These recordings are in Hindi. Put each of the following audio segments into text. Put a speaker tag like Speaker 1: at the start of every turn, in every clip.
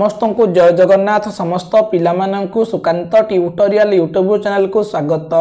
Speaker 1: समस्त को जय जगन्नाथ। समस्त पिलामानंकु सुकांत ट्यूटोरियल यूट्यूब चैनल को स्वागत।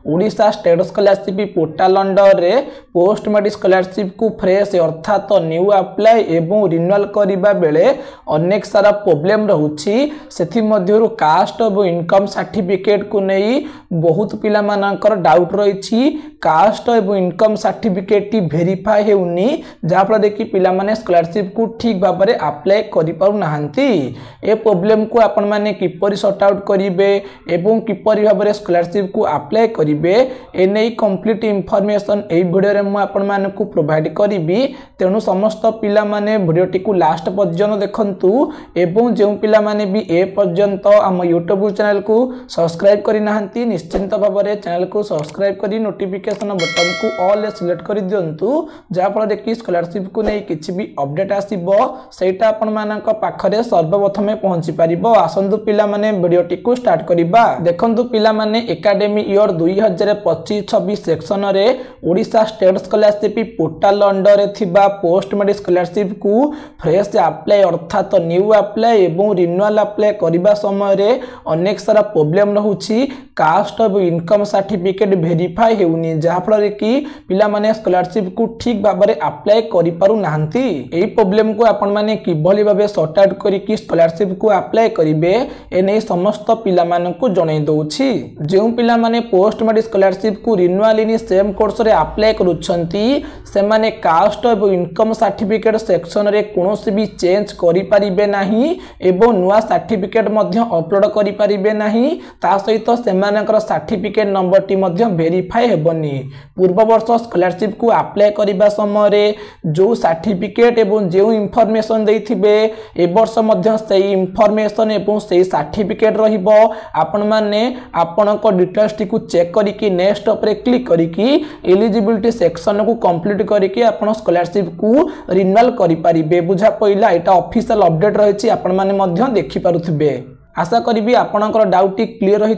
Speaker 1: Odisha state scholarship portal under रे पोस्ट मेट्रिक स्कॉलरशिप को फ्रेश अर्थात न्यू अप्लाई एवं रिन्यूअल करबा बेले अनेक सारा प्रॉब्लम रहउछि। सेथि मध्यरु कास्ट एवं इनकम सर्टिफिकेट को नहीं बहुत पिलामानंकर डाउट रहिछि। कास्ट एवं इनकम सर्टिफिकेट टी वेरीफाई हेउनी जहा फल देखि पिला माने स्कॉलरशिप को ठीक भाबरे अप्लाई करि पारु नाहंती। ए प्रॉब्लम को आपण माने किपरि सॉर्ट आउट करिवे एवं किपरि भाबरे स्कॉलरशिप को अप्लाई करिवे ए नै कंप्लीट इंफॉर्मेशन ए वीडियो रे मु आपण माने को प्रोवाइड करिवि। तेनु समस्त पिला माने वीडियो टी को लास्ट पर्यंत देखंतु एवं जे पिला माने भी ए पर्यंत हम YouTube चैनल को सब्सक्राइब करि नाहंती निश्चिंत भाबरे चैनल को सब्सक्राइब करि नोटिफिकेशन बटन को ऑल सिलेक्ट कर दियंतु जहा फल देखि स्कॉलरशिप को नै किछि भी अपडेट आसीबो सेटा आपण मानक पाखरे सर्वप्रथमे पहुंची परिबो। आसंतु पिला माने वीडियो टी को स्टार्ट करिबा। देखंतु पिला माने एकेडमी ईयर 2025-26 सेक्शन रे Odisha state scholarship portal under रे थिबा पोस्ट मेट्रिक स्कॉलरशिप को फ्रेश अप्लाई अर्थात न्यू अप्लाई एवं रिन्यूअल अप्लाई करिबा समय रे अनेक सारा प्रॉब्लम रहउछि। कास्ट एवं इनकम सर्टिफिकेट वेरीफाई हेउनी जहा फल कि पिला माने स्कॉलरशिप को ठीक भाबरे अप्लाई करि पारु नाहंती। एई प्रॉब्लम को आपण माने किभली भाबे सॉर्ट आउट करी कि स्कॉलरशिप को अप्लाई करिवे एने समस्त पिला माने को जणै दउछि। जेउ पिला माने पोस्ट मेट्रिक स्कॉलरशिप को रिन्यूअल इन सेम कोर्स रे अप्लाई करूछंती से माने कास्ट एवं इनकम सर्टिफिकेट सेक्शन रे कोनोसी भी चेंज करि परिबे नाही एवं नुवा सर्टिफिकेट मध्य अपलोड करि परिबे नाही। ता सहित सेमानकर सर्टिफिकेट नंबर टी मध्य वेरीफाई हेबनी। पूर्व वर्ष स्कॉलरशिप को अप्लाई करिबा समय रे जो सर्टिफिकेट एवं जो इंफॉर्मेशन देथिबे ए वर्ष मध्य सेही इंफॉर्मेशन एवं सेही सर्टिफिकेट रहिबो। आपण माने आपनको डिटेल्स टी को चेक करी कि नेक्स्ट ऊपर क्लिक करी कि एलिजिबिलिटी सेक्शन को कंप्लीट करी कि आपण स्कॉलरशिप को रिन्यूअल करि परिबे। बुझा पइला एटा ऑफिशियल अपडेट रहिछि आपण माने मध्य देखि पारुथिबे। आशा करी आपणकर डाउट क्लियर रही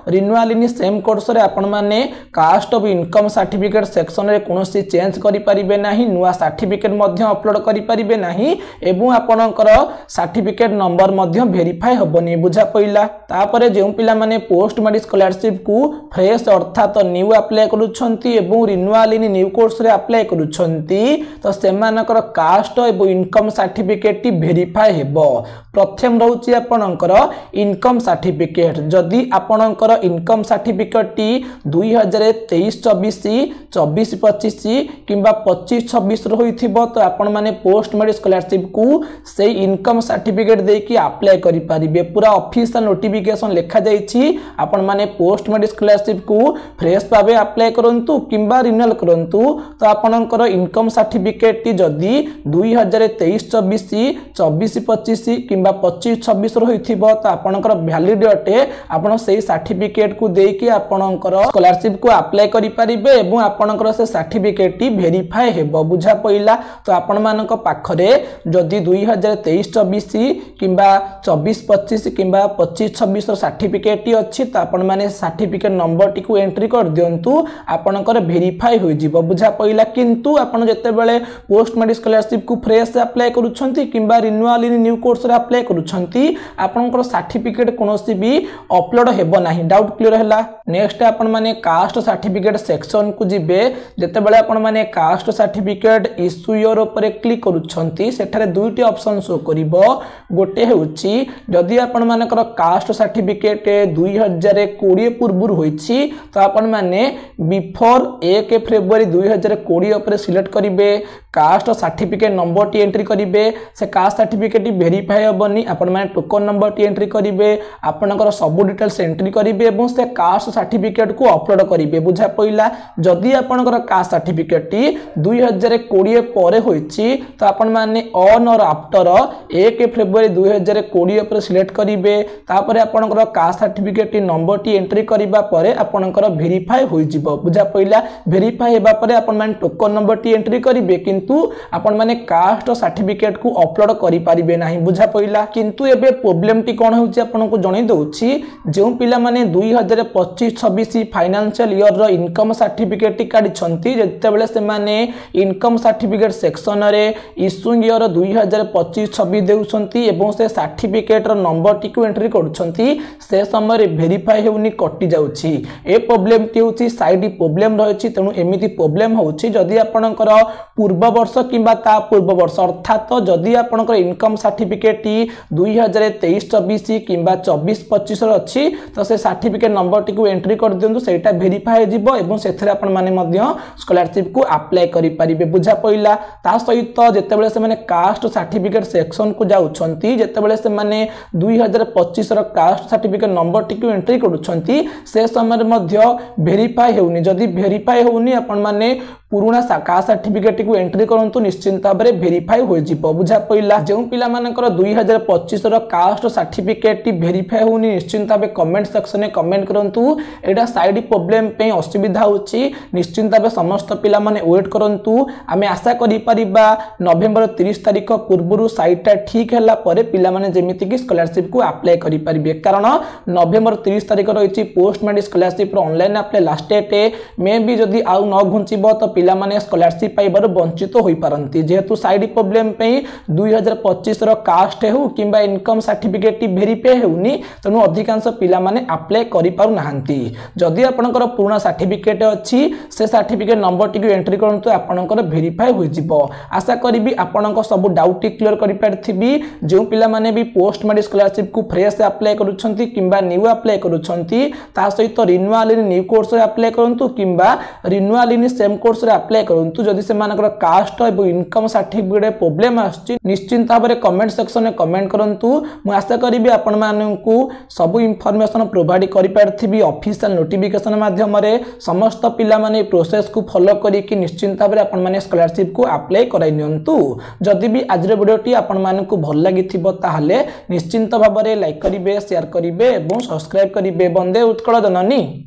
Speaker 1: रिन्यूअल इन सेम कोर्स रे आपण माने caste of income certificate section रे कोनोसी चेंज करि परिबे नाही नुवा सर्टिफिकेट मध्य अपलोड करि परिबे नाही एवं आपणकर सर्टिफिकेट नंबर मध्य वेरीफाई हबनी। बुझा पइला। तापरे जेउ पिला माने पोस्ट मेट्रिक स्कॉलरशिप को फ्रेश अर्थात न्यू अप्लाई करूछंती एवं रिन्यूअल इन न्यू कोर्स रे अप्लाई करूछंती तो सेमानकर कास्ट एवं इनकम सर्टिफिकेट टी वेरीफाई हेबो। प्रथम रहउची आपणकर इनकम सर्टिफिकेट। जदि आपणकर इनकम सर्टिफिकेट टी 2023-24 24-25 किंबा 25-26 रहिथिबो तो आपण माने पोस्ट मेट्रिक स्कॉलरशिप को से इनकम सर्टिफिकेट दे कि अप्लाई करि परिबे। पूरा ऑफिशियल नोटिफिकेशन लिखा जाईछि। आपण माने पोस्ट मेट्रिक स्कॉलरशिप को फ्रेश भाबे अप्लाई करंतु किंबा रिन्यूअल करंतु तो आपणकर इनकम सर्टिफिकेट टी जदि 2023-24 24-25 किंबा 25-26 रहिथिबो तो आपणकर वैलिड अटे आपण सेही सर्टिफिकेट को दे कि आपणकर स्कॉलरशिप को अप्लाई करि परिबे एवं आपणकर से सर्टिफिकेट टी वेरीफाई हेबो। बुझा पइला। तो आपण मानक पाखरे जदि 2023-24 किंबा 24-25 किंबा 25-26 सर्टिफिकेट टी अछि तो आपण माने सर्टिफिकेट नंबर टी को एंट्री कर दियंतु आपणकर वेरीफाई होई जिवो। बुझा पइला। किंतु आपण जते बेले पोस्ट मेट्रिक स्कॉलरशिप को फ्रेश अप्लाई करूछंती किंबा रिन्यूअल इन न्यू कोर्स रे अप्लाई करूछंती आपणकर सर्टिफिकेट कोनोसी भी अपलोड हेबो नाही। डाउट क्लियर हैला। नेक्स्ट आपण माने कास्ट सर्टिफिकेट सेक्शन को जिबे जते बेले आपण माने कास्ट सर्टिफिकेट इश्यू ईयर ऊपर क्लिक करूछंती सेठारे दुईटी ऑप्शन शो करिवो। गोटे हेउची जदि आपण मानकर कास्ट सर्टिफिकेट 2020 पूर्व होईची तो आपण माने बिफोर 1 फेब्रुआरी 2020 ऊपर सिलेक्ट करिवे। Caste certificate number T entry करिवे। से कास्ट सर्टिफिकेट वेरीफाई हबनी। आपण माने टोकन नंबर टी एंट्री करिवे। आपनकर सब डिटेल्स एंट्री करिवे एवं से कास्ट सर्टिफिकेट को अपलोड करिवे। बुझा पइला। जदि आपनकर कास्ट सर्टिफिकेट टी 2020 परे होईची तो आपण माने ऑन और आफ्टर 1 फेब्रुआरी 2020 ऊपर सिलेक्ट करिवे। तापरे आपनकर caste certificate T number T entry करिबा परे आपनकर वेरीफाई होई जिवो। बुझा पइला। वेरीफाई हेबा परे आपण माने टोकन नंबर टी एंट्री करिवे किंतु किंतु आपण माने कास्ट सर्टिफिकेट को अपलोड करि परिबे नाही बुझा पइला। किंतु एबे प्रॉब्लम टी कोन होची आपन को जणै दउछि जे पिला माने 2025-26 फाइनेंशियल ईयर रो इनकम सर्टिफिकेट टी काढि छंती जेते बेले से माने इनकम सर्टिफिकेट सेक्शन रे इश्यूइंग ईयर 2025-26 देउछंती एवं से सर्टिफिकेट रो नंबर टी को एंट्री करूछंती से समय रे वेरीफाई हेउनी कटि जाउछि। ए प्रॉब्लम टी होछि साइड प्रॉब्लम रहछि तेनु एमिति प्रॉब्लम होछि जदि आपनकर पूर्व वर्ष किंबा ता पूर्व वर्ष अर्थात जदि आपनकर इनकम सर्टिफिकेट टी 2023-24 किंबा 24-25 रो अछि तो से सर्टिफिकेट नंबर टी को एंट्री कर दियंतु सेटा वेरीफाई जिवो एवं सेथरे आपन माने मध्य स्कॉलरशिप को अप्लाई करि परिबे बुझा पइला। ता सहित जेते बेले से माने कास्ट सर्टिफिकेट सेक्शन को जाउछंती जेते बेले से माने 2025 रो कास्ट सर्टिफिकेट नंबर टी को एंट्री करूछंती से समय मध्य वेरीफाई हेउनी जदि वेरीफाई होउनी आपन माने पुराना कास्ट सर्टिफिकेट को एंट्री करंतु निश्चिंत भाव में वेरीफाई हो जिवो बुझा पइला। जो पिला मानकर 2025 रो कास्ट सर्टिफिकेट टी वेरीफाई होनी निश्चिंत भाव कमेंट सेक्शन में कमेंट करंतु एडा साइड प्रॉब्लम पे असुविधा होची निश्चिंत भाव समस्त पिला माने वेट करंतु आमे आशा करि परिबा नवेम्बर 30 तारिख पूर्वरु साइटटा ठीक हैला परे पिला माने जेमिति कि स्कॉलरशिप को अप्लाई करि परिबे कारण नवेम्बर 30 तारिख रहिछि पोस्ट मैट्रिक स्कॉलरशिप रो ऑनलाइन अप्लाई लास्ट डेट मे भी जदि आउ न घुंचिबो तो पिला माने स्कॉलरशिप पाइबार वंचित होई पारंती जेहेतु साइड प्रॉब्लम पे 2025 रो कास्ट हेउ किंबा इनकम सर्टिफिकेट टी वेरीफाई हेउनी तनु अधिकांश पिला माने अप्लाई करि पारु नाहंती। जदि आपनकर पुराना सर्टिफिकेट अछि से सर्टिफिकेट नंबर टी को एंट्री करंतु आपनकर वेरीफाई होई जिवो। आशा करिबी आपनकर सब डाउट टी क्लियर करि पारथिबी जो पिला माने भी पोस्ट मैट्रिक स्कॉलरशिप को फ्रेश अप्लाई करूछंती किंबा न्यू अप्लाई करूछंती ता सहित रिन्यूअल इन न्यू कोर्स रे अप्लाई करंतु किंबा रिन्यूअल इन सेम कोर्स रे अप्लाई करंतु जदि से मानकर कास्ट एवं इनकम सर्टिफिकेट प्रॉब्लम आछि निश्चिंत भाव में कमेंट सेक्शन में कमेंट करंतु। मु आशा करिबी आपण माननकु सब इंफॉर्मेशन प्रोवाइड करि पारथिबी ऑफिशियल नोटिफिकेशन माध्यम रे समस्त पिला माने प्रोसेस को फॉलो करी कि निश्चिंत भाव में आपण माने स्कॉलरशिप को अप्लाई कराइ नियंतु। जदि भी आज वीडियोटी आपण माननकु भल लागिथिबो ताहाले निश्चिंत भाव में लाइक करिवे शेयर करिवे एवं सब्सक्राइब करिवे। वंदे उत्कल जननी।